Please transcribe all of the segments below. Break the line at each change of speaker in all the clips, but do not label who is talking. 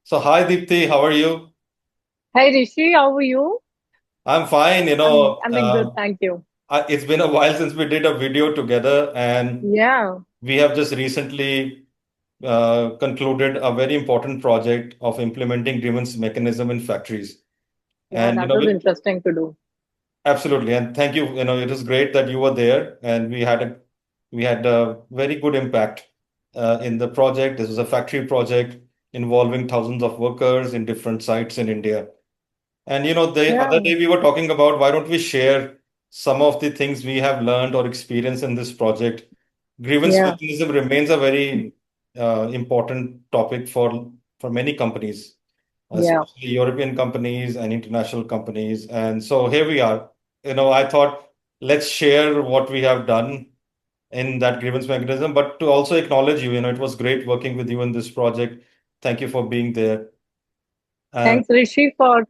So hi Deepti, how are you?
Hi Rishi, how are you?
I'm fine.
I'm doing good, thank you.
It's been a while since we did a video together, and
Yeah,
we have just recently concluded a very important project of implementing grievance mechanism in factories.
yeah,
And
that was interesting to do.
absolutely, and thank you. It is great that you were there, and we had a very good impact in the project. This was a factory project involving thousands of workers in different sites in India. And the other
Yeah,
day we were talking about why don't we share some of the things we have learned or experienced in this project. Grievance
yeah,
mechanism remains a very important topic for many companies,
yeah.
especially European companies and international companies. And so here we are. I thought let's share what we have done in that grievance mechanism, but to also acknowledge you. It was great working with you in this project. Thank you for being there. And
Thanks Rishi for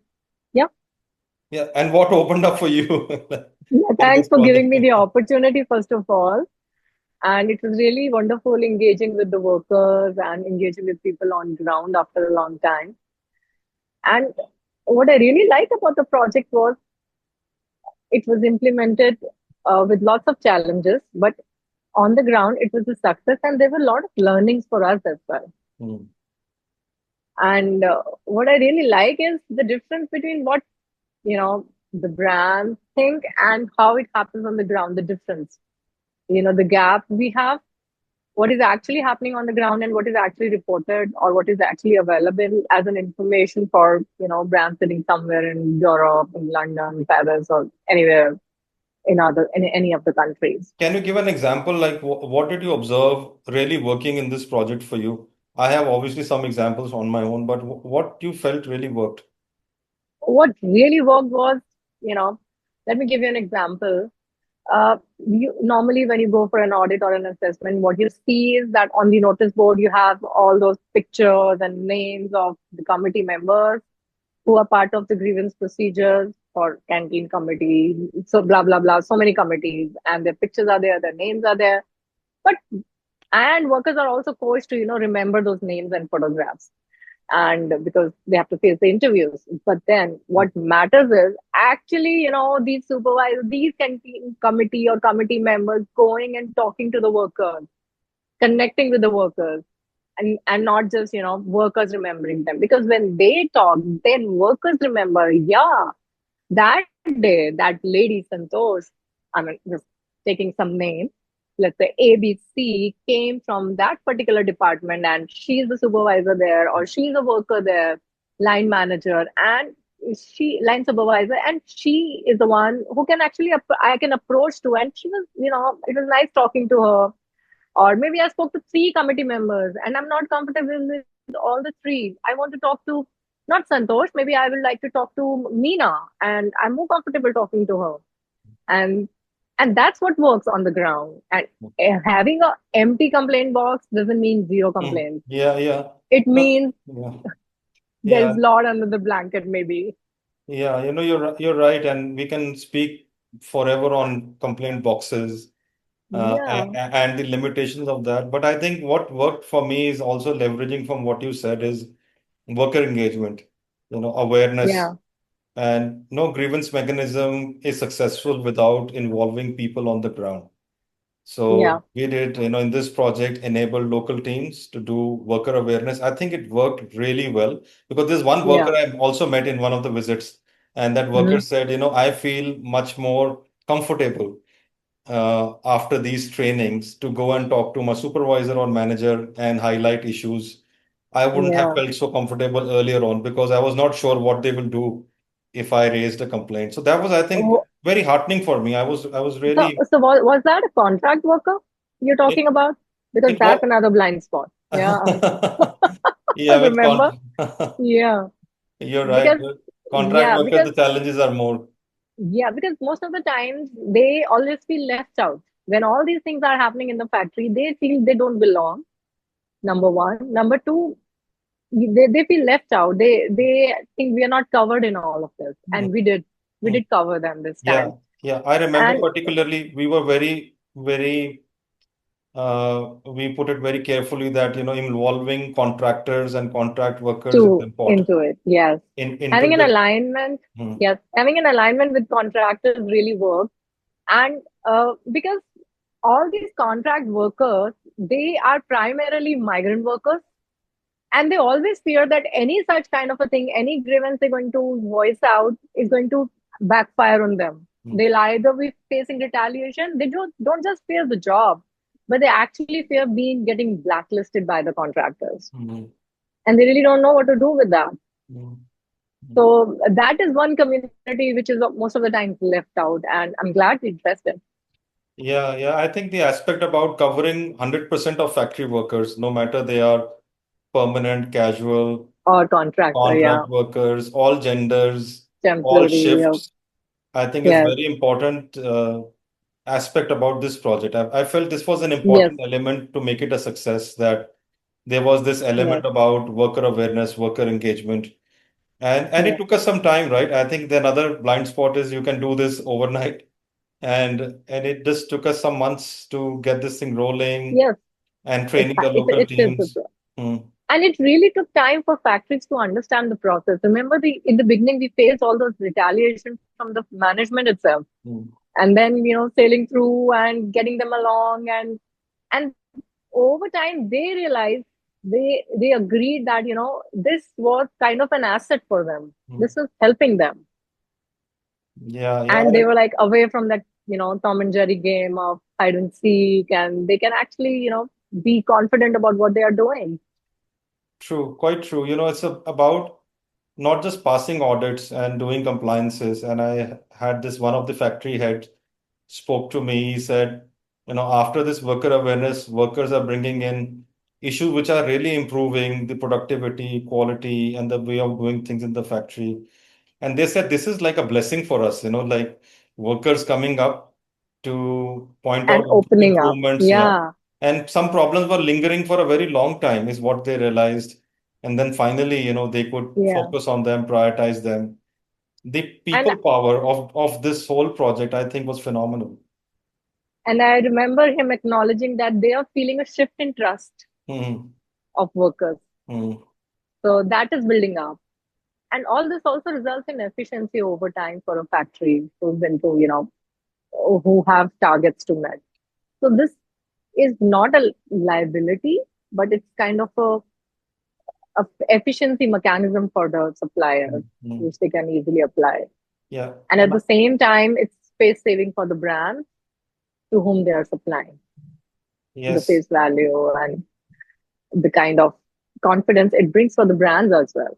yeah,
yeah, and what opened up for you
yeah,
in this
thanks for
project?
giving me the opportunity first of all. And it was really wonderful engaging with the workers and engaging with people on ground after a long time. And what I really liked about the project was it was implemented with lots of challenges, but on the ground it was a success, and there were a lot of learnings for us as well.
Hmm.
And what I really like is the difference between what, the brands think and how it happens on the ground, the difference, the gap we have, what is actually happening on the ground and what is actually reported or what is actually available as an information for, brands sitting somewhere in Europe, in London, Paris, or anywhere in any of the countries.
Can you give an example, like what did you observe really working in this project for you? I have obviously some examples on my own, but what you felt really worked?
What really worked was, you know, let me give you an example. Normally, when you go for an audit or an assessment, what you see is that on the notice board, you have all those pictures and names of the committee members who are part of the grievance procedures for canteen committee. So, blah, blah, blah. So many committees, and their pictures are there, their names are there. But, and workers are also coached to, remember those names and photographs, and because they have to face the interviews. But then what matters is actually, these supervisors, these canteen committee or committee members going and talking to the workers, connecting with the workers, and not just, workers remembering them. Because when they talk, then workers remember, yeah, that day, that lady Santosh, I mean, just taking some name, let's say ABC came from that particular department and she's the supervisor there or she's a worker there, line manager, and line supervisor, and she is the one who can actually I can approach to. And she was, it was nice talking to her. Or maybe I spoke to three committee members and I'm not comfortable with all the three. I want to talk to not Santosh, maybe I would like to talk to Meena, and I'm more comfortable talking to her. And that's what works on the ground. And having a empty complaint box doesn't mean zero
Hmm.
complaints.
Yeah, yeah.
It
No,
means
yeah,
there's
yeah,
a lot under the blanket, maybe.
yeah. You're right, and we can speak forever on complaint boxes
Yeah,
and the limitations of that. But I think what worked for me is also leveraging from what you said is worker engagement, awareness.
yeah,
And no grievance mechanism is successful without involving people on the ground.
yeah,
So we did, in this project, enable local teams to do worker awareness. I think it worked really well because there's one worker
yeah.
I also met in one of the visits, and that worker
Hmm.
said, I feel much more comfortable after these trainings to go and talk to my supervisor or manager and highlight issues. I wouldn't have
Yeah.
felt so comfortable earlier on because I was not sure what they will do if I raised a complaint. So that was, I think,
Oh,
very heartening for me. I was
so,
really
was that a contract worker you're
it,
talking about? Because
it
that's
was
another blind spot. Yeah.
yeah, with
Remember? Yeah.
you're right.
Because,
With contract
yeah,
workers,
because,
the challenges are more.
because most of the times they always feel left out. When all these things are happening in the factory, they feel they don't belong. Number one. Number two, they feel left out. They think we are not covered in all of this. And we did. We
Mhm.
did cover them this
Yeah,
time.
yeah. I remember
And
particularly we were very, very we put it very carefully that, involving contractors and contract workers is
To
important
into it. Yes.
into
Having an
the.
alignment,
Hmm,
yes, having an alignment with contractors really works. And because all these contract workers, they are primarily migrant workers, and they always fear that any such kind of a thing, any grievance they're going to voice out is going to backfire on them.
hmm,
They'll either be facing retaliation. They don't just fear the job, but they actually fear being getting blacklisted by the contractors,
hmm,
and they really don't know what to do with that.
hmm, hmm.
So that is one community which is most of the time left out, and I'm glad you're interested.
Yeah, yeah. I think the aspect about covering 100% of factory workers, no matter they are permanent, casual,
Or contractor, yeah,
contract workers, all genders, all
temporary,
shifts, I think is
yes,
very important aspect about this project. I felt this was an
yes,
important element to make it a success, that there was this
yes,
element about worker awareness, worker engagement. And it
yes,
took us some time, right? I think the another blind spot is you can do this overnight. And it just took us some months to get this thing rolling
yes.
and
It
training the
it
local
it is.
teams. Hmm,
And it really took time for factories to understand the process. Remember, in the beginning, we faced all those retaliation from the management itself,
hmm,
and then sailing through and getting them along, and over time they realized, they agreed that this was kind of an asset for them.
hmm.
This was helping them,
Yeah, yeah,
and they were like away from that Tom and Jerry game of hide and seek, and they can actually be confident about what they are doing.
true, quite true. It's about not just passing audits and doing compliances. And I had this one of the factory heads spoke to me. He said, after this worker awareness, workers are bringing in issues which are really improving the productivity, quality, and the way of doing things in the factory. And they said this is like a blessing for us, like workers coming up to point
And
out
opening up,
improvements, yeah.
yeah,
And some problems were lingering for a very long time, is what they realized. And then finally, they could
yeah.
focus on them, prioritize them. The
And
people power of this whole project, I think, was phenomenal.
I remember him acknowledging that they are feeling a shift in trust
Hmm,
of workers.
hmm,
So that is building up. And all this also results in efficiency over time for a factory who's into, who have targets to meet. So this is not a liability, but it's kind of a efficiency mechanism for the suppliers,
hmm.
which they can easily apply.
Yeah.
And at the same time, it's space saving for the brand to whom they are supplying, the
Yes,
face value and the kind of confidence it brings for the brands as well.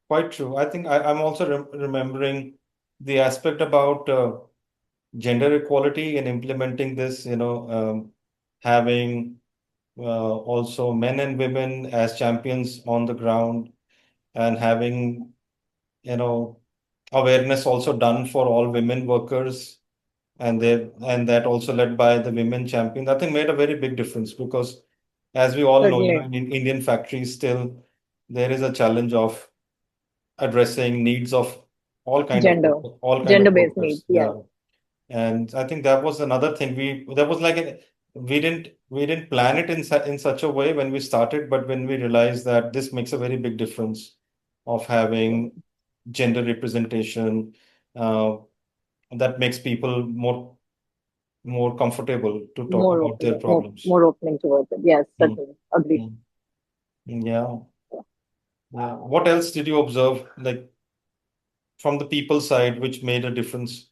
quite true. I think I'm also remembering the aspect about gender equality in implementing this, having also men and women as champions on the ground, and having, you know, awareness also done for all women workers, and that also led by the women champions. I think made a very big difference, because as we all know,
Certainly,
in Indian factories still there is a challenge of addressing needs of
gender,
all kind of
gender-based needs.
workers.
Yes,
Yeah. And I think that was another thing. There was like we didn't plan it in such a way when we started, but when we realized that this makes a very big difference of having gender representation, uh, that makes people more comfortable to talk
more
about
open,
their problems.
more opening towards it. Yes,
Mm,
certainly, agree.
mm. Yeah, yeah. What else did you observe, like from the people side, which made a difference?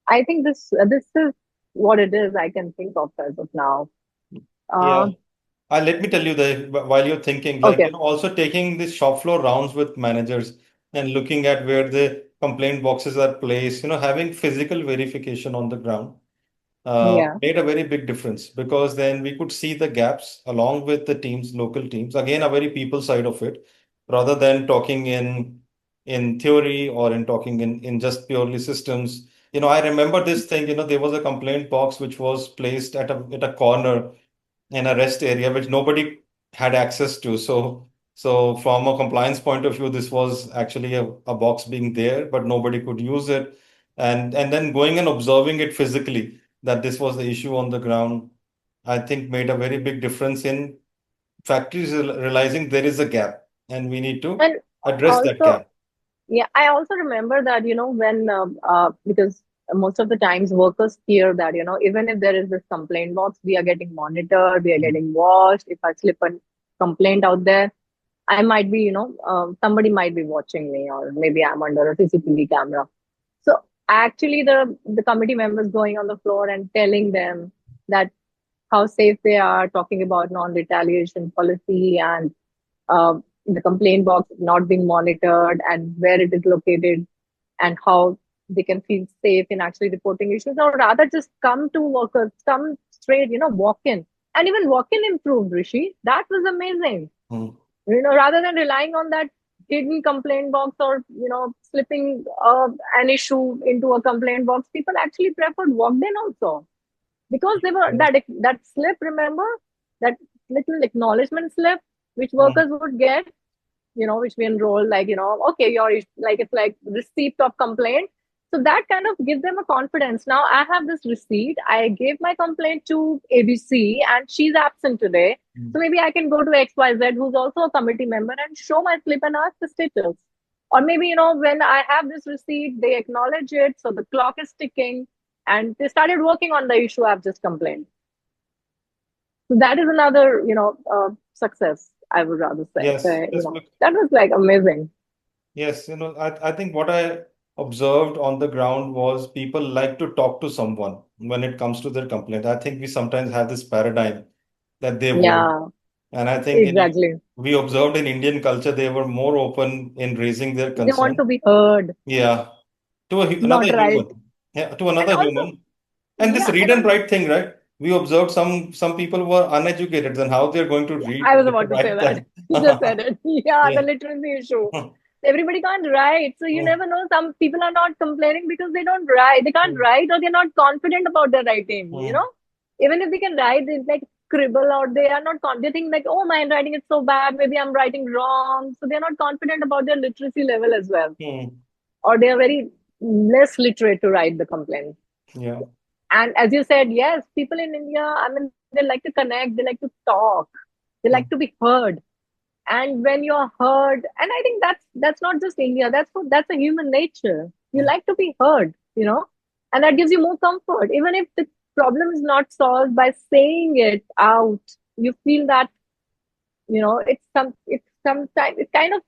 I think this is what it is. I can think of as of now.
Yeah.
Uh,
Let me tell you that while you're thinking, like,
okay,
also taking these shop floor rounds with managers and looking at where the complaint boxes are placed, having physical verification on the ground
yeah,
made a very big difference, because then we could see the gaps along with the teams, local teams. Again, a very people side of it, rather than talking in theory or in talking in just purely systems. I remember this thing, there was a complaint box which was placed at a corner in a rest area which nobody had access to. So from a compliance point of view, this was actually a box being there, but nobody could use it. and then going and observing it physically, that this was the issue on the ground, I think made a very big difference in factories realizing there is a gap and we need to
And
address that
also,
gap.
yeah, I also remember that, when, because most of the times workers fear that, even if there is this complaint box, we are getting monitored, we are
Mm.
getting watched. If I slip a complaint out there, I might be, somebody might be watching me, or maybe I'm under a CCTV camera. So actually, the committee members going on the floor and telling them that how safe they are, talking about non-retaliation policy, and uh, the complaint box not being monitored and where it is located, and how they can feel safe in actually reporting issues, or rather just come to workers, come straight, walk in. And even walk in improved, Rishi. That was amazing.
Mm.
Rather than relying on that hidden complaint box, or, slipping an issue into a complaint box, people actually preferred walked in also, because they were
Yes.
that slip, remember, that little acknowledgement slip which
Mm.
workers would get, which we enroll, like, okay, like, it's like receipt of complaint. So that kind of gives them a confidence. Now I have this receipt. I gave my complaint to ABC and she's absent today.
Mm.
So maybe I can go to XYZ, who's also a committee member, and show my slip and ask the status. Or maybe, when I have this receipt, they acknowledge it. So the clock is ticking and they started working on the issue I've just complained. So that is another, success, I would rather say.
Yes,
So,
yes,
that was like amazing.
yes, I think what I observed on the ground was people like to talk to someone when it comes to their complaint. I think we sometimes have this paradigm that they won't.
Yeah,
And I think
exactly.
we observed in Indian culture, they were more open in raising their
They want
concern.
to be heard,
Yeah, to another
not right.
human. Yeah, to
And
another
also,
human. And this
yeah,
read
and
and
also,
write thing, right? We observed some people were uneducated, then how they're going to
I was
read,
about to say
write
that.
that.
You just said it. Yeah, the
Yeah.
literacy issue. Everybody can't write. So you
Hmm.
never know. Some people are not complaining because they don't write. They can't
Hmm.
write, or they're not confident about their writing,
Hmm.
Even if they can write, they like scribble, or they are not they think like, oh, my handwriting is so bad, maybe I'm writing wrong. So they're not confident about their literacy level as well.
Hmm.
Or they are very less literate to write the complaint.
Yeah.
And as you said, yes, people in India, I mean, they like to connect, they like to talk, they like to
Hmm.
be heard. And when you're heard, and I think that's not just India, that's a human nature. You
Hmm.
like to be heard, and that gives you more comfort. Even if the problem is not solved by saying it out, you feel that, it's sometimes it kind of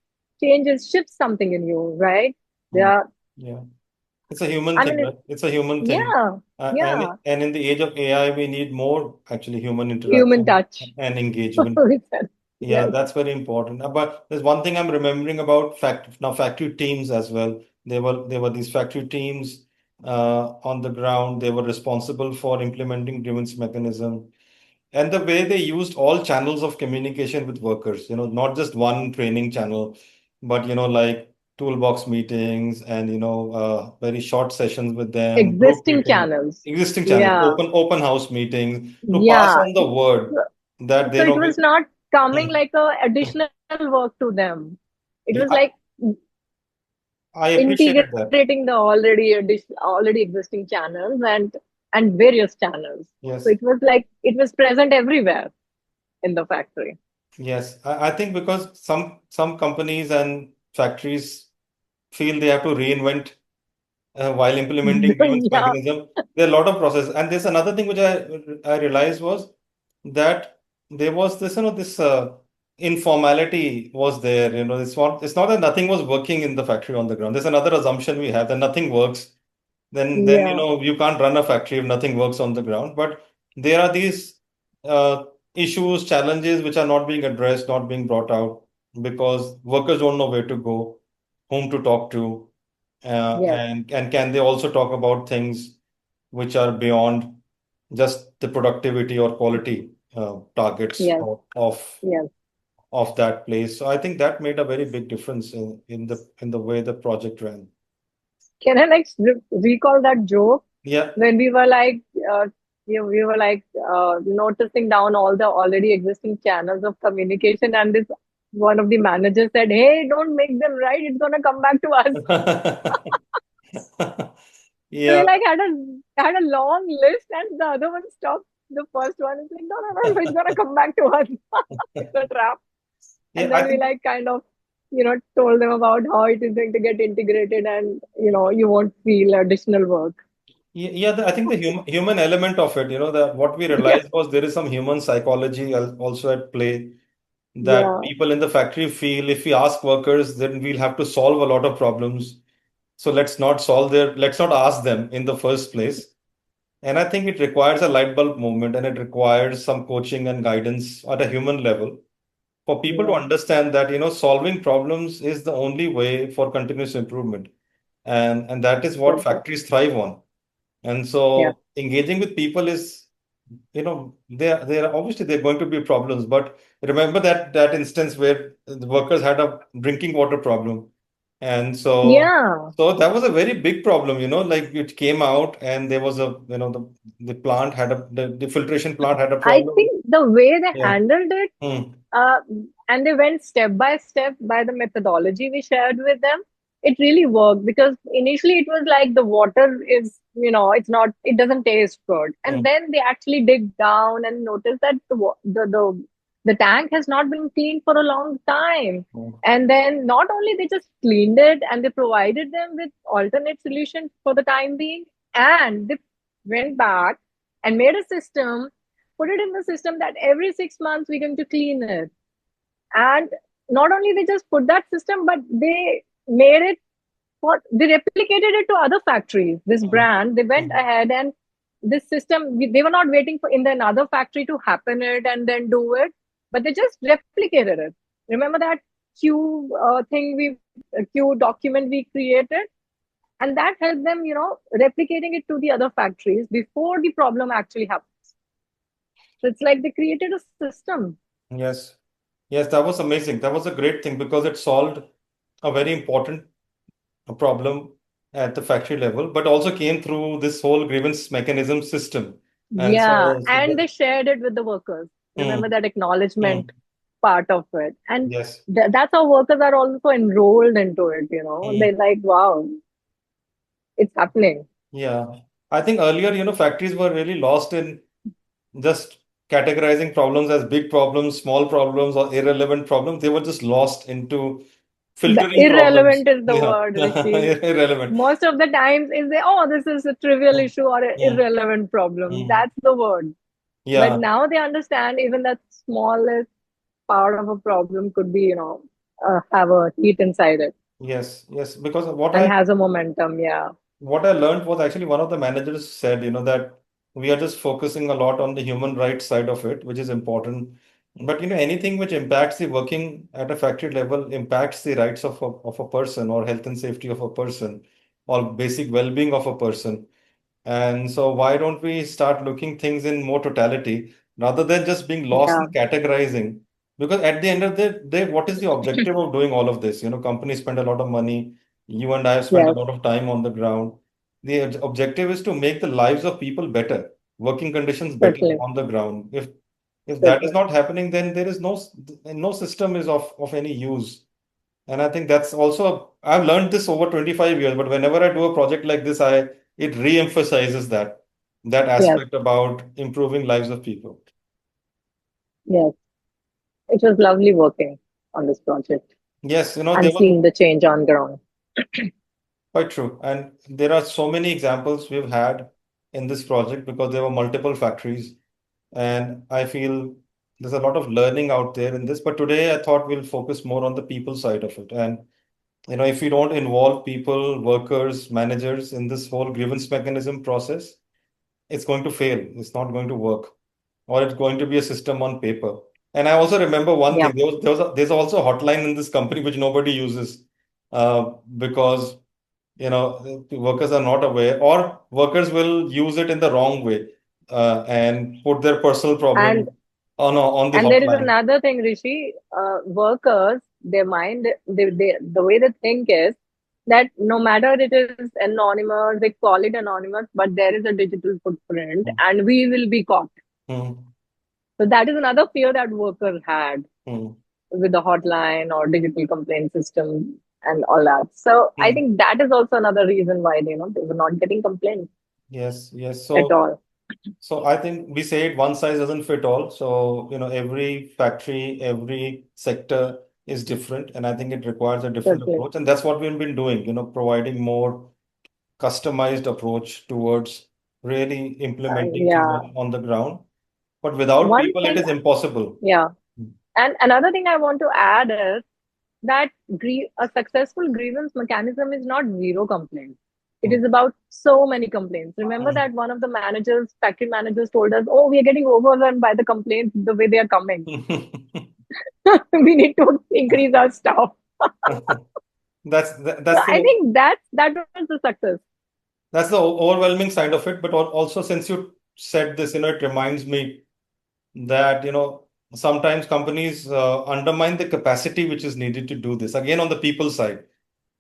changes, shifts something in you, right?
Hmm.
Yeah.
Yeah. It's a human
I
thing,
mean,
right? It's a human thing.
yeah, yeah,
And in the age of AI, we need more actually human
human
interaction
touch.
and engagement.
We said,
Yeah,
yes.
that's very important. But there's one thing I'm remembering about factory teams as well. There were these factory teams on the ground. They were responsible for implementing grievance mechanism and the way they used all channels of communication with workers. Not just one training channel, but like toolbox meetings and very short sessions with them, group
Existing
meetings,
channels.
existing channels,
Yeah,
open house meetings to pass
yeah.
on the word
So,
that
so
they
it
know.
was not coming
Hmm.
like a additional work to them. It
Yeah,
was like
I appreciated that.
integrating the already existing channels, and various channels. So
Yes,
it was like it was present everywhere in the factory.
yes. I think because some companies and factories feel they have to reinvent while implementing grievance
Yeah.
mechanism. There are a lot of process, and there's another thing which I realized was that there was this informality was there. It's not that nothing was working in the factory on the ground. There's another assumption we have that nothing works. Then
Yeah.
you can't run a factory if nothing works on the ground. But there are these uh, issues, challenges which are not being addressed, not being brought out because workers don't know where to go, whom to talk to,
Yes.
and can they also talk about things which are beyond just the productivity or quality targets
Yes. Yes.
of that place. So I think that made a very big difference in the way the project ran.
Can I like recall that joke
Yeah.
when we were like, we were like noticing down all the already existing channels of communication, and this one of the managers said, "Hey, don't make them right. It's gonna come back to us." So we
Yeah,
like had a long list, and the other one stopped. The first one is like, no, no, no, no, it's gonna come back to us. It's a trap.
yeah.
And
I
then we
think
like kind of, told them about how it is going to get integrated, and you won't feel additional work.
yeah. I think the human element of it, that what we
Yeah,
realized was there is some human psychology also at play. That
yeah,
people in the factory feel if we ask workers, then we'll have to solve a lot of problems. So let's not ask them in the first place. And I think it requires a light bulb moment and it requires some coaching and guidance at a human level for people to
yeah,
understand that, solving problems is the only way for continuous improvement. And that is what
totally.
factories thrive on. And
Yeah,
so engaging with people is, there obviously there are going to be problems, but remember that instance where the workers had a drinking water problem. And
yeah.
so that was a very big problem, like it came out and there was the plant had the filtration plant had a
I
problem.
think the way they
Yeah.
handled it,
Hmm.
uh, and they went step by step by the methodology we shared with them, it really worked because initially it was like the water is, it's not, it doesn't taste good.
Hmm.
And then they actually dig down and notice that the tank has not been cleaned for a long time.
Hmm.
And then not only they just cleaned it and they provided them with alternate solutions for the time being, and they went back and made a system, put it in the system that every 6 months we're going to clean it. And not only they just put that system, but they made it for, they replicated it to other factories. This
Hmm.
brand, they went
Hmm.
ahead and this system, they were not waiting for in the another factory to happen it and then do it, but they just replicated it. Remember that Q document we created, and that helped them, replicating it to the other factories before the problem actually happens. So it's like they created a system.
Yes. Yes, that was amazing. That was a great thing because it solved a very important problem at the factory level, but also came through this whole grievance mechanism system. And
Yeah,
so
and they shared it with the workers. Remember
hmm,
that acknowledgement
hmm,
part of it, and
yes.
that's how workers are also enrolled into it.
Hmm,
They're like, "Wow, it's happening."
yeah. I think earlier, factories were really lost in just categorizing problems as big problems, small problems, or irrelevant problems. They were just lost into
The
filtering problems.
irrelevant is the
Yeah,
word, Rishi.
irrelevant.
Most of the times, is they, oh, this is a trivial
Hmm,
issue or an
hmm,
irrelevant problem.
hmm.
That's the word. But
Yeah,
now they understand even that smallest part of a problem could be, have a heat inside it
yes, yes. Because
and has a momentum. Yeah.
what I learned was actually one of the managers said, that we are just focusing a lot on the human rights side of it, which is important. But anything which impacts the working at a factory level impacts the rights of a person or health and safety of a person or basic well-being of a person. And so why don't we start looking things in more totality rather than just being lost
Yeah.
in categorizing? Because at the end of the day, what is the objective of doing all of this? Companies spend a lot of money. You and I have spent a
Yes.
lot of time on the ground. The objective is to make the lives of people better, working conditions better
Totally.
on the ground. If that is
Totally.
not happening, then there is no system is of any use. And I think that's also, I've learned this over 25 years, but whenever I do a project like this, it re-emphasizes that
Yes.
aspect about improving lives of people.
Yes. It was lovely working on this project
Yes, there
and
was
seeing the change on ground.
quite true. And there are so many examples we've had in this project because there were multiple factories. And I feel there's a lot of learning out there in this. But today I thought we'll focus more on the people side of it. And if we don't involve people, workers, managers in this whole grievance mechanism process, it's going to fail. It's not going to work, or it's going to be a system on paper. And I also remember one
Yeah.
thing. There's also a hotline in this company which nobody uses because the workers are not aware, or workers will use it in the wrong way and put their personal
And
problem on the
there is
hotline.
another thing, Rishi. Workers, their mind, the way they think is that no matter it is anonymous, they call it anonymous, but there is a digital footprint,
Hmm.
and we will be caught.
Hmm.
So that is another fear that workers had
Hmm.
with the hotline or digital complaint system. and all that. So I
Hmm.
think that is also another reason why, they were not getting complaints
Yes, yes.
at all.
So I think we say it, one size doesn't fit all. So, every factory, every sector is different, and I think it requires a different
Totally.
approach. And that's what we've been doing, providing more customized approach towards really implementing things
Yeah.
on the ground. But without
One
people, it
thing,
is impossible.
yeah. And another thing I want to add is that a successful grievance mechanism is not zero complaints. It
Hmm.
is about so many complaints. Remember that one of the managers, factory managers, told us, "Oh, we are getting overwhelmed by the complaints the way they are coming. We need to increase our staff." So
That's
I
the
think that was the success.
overwhelming side of it. But also, since you said this, it reminds me that sometimes companies undermine the capacity which is needed to do this. Again, on the people side,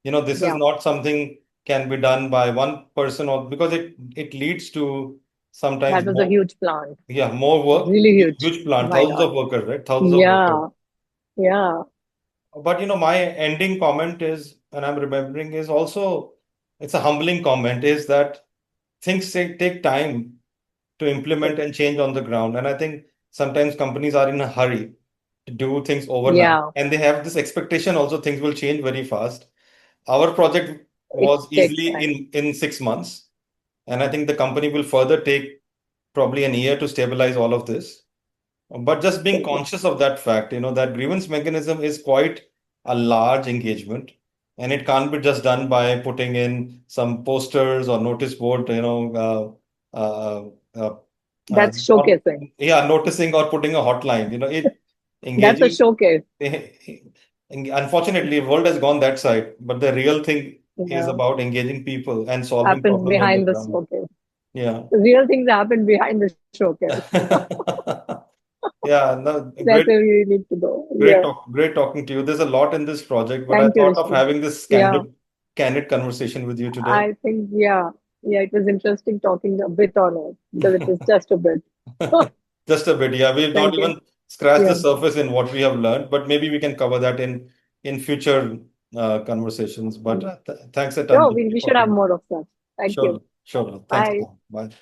this is
Yeah,
not something can be done by one person, or because it leads to sometimes
that was a
more,
huge plant,
yeah, more work,
really huge.
huge plant,
My
thousands
God.
of workers, right? Thousands of workers.
Yeah, yeah,
But my ending comment is, and I'm remembering, is also, it's a humbling comment, is that things take time to implement and change on the ground. And I think sometimes companies are in a hurry to do things overnight,
yeah.
and they have this expectation also things will change very fast. Our project
It
was
takes
easily
time.
in 6 months, and I think the company will further take probably an year to stabilize all of this. But just being
Totally.
conscious of that fact, that grievance mechanism is quite a large engagement, and it can't be just done by putting in some posters or notice board,
That's
or
showcasing.
yeah, noticing or putting a hotline. It
That's a
engaging.
showcase.
Unfortunately, world has gone that side, but the real thing is
Yeah.
about engaging people and solving
Happens
problems on the
behind the
ground.
showcase.
Yeah.
Real things happen behind the showcase.
Yeah, no,
That's where we need to go. Yeah.
great talking to you. There's a lot in this project, but I
Thank you,
thought of
Rishi.
having this
Yeah.
candid conversation with you today.
I think, yeah. Yeah, it was interesting talking a bit on it because it was just a bit.
Just a bit, yeah. We've not
Thank you.
even scratched the
Yeah.
surface in what we have learned, but maybe we can cover that in future conversations. But thanks a ton,
Sure,
Deepti,
we
for
should have
being.
more of that. Thank you.
Sure, sure. Thanks a
Bye.
ton. Bye.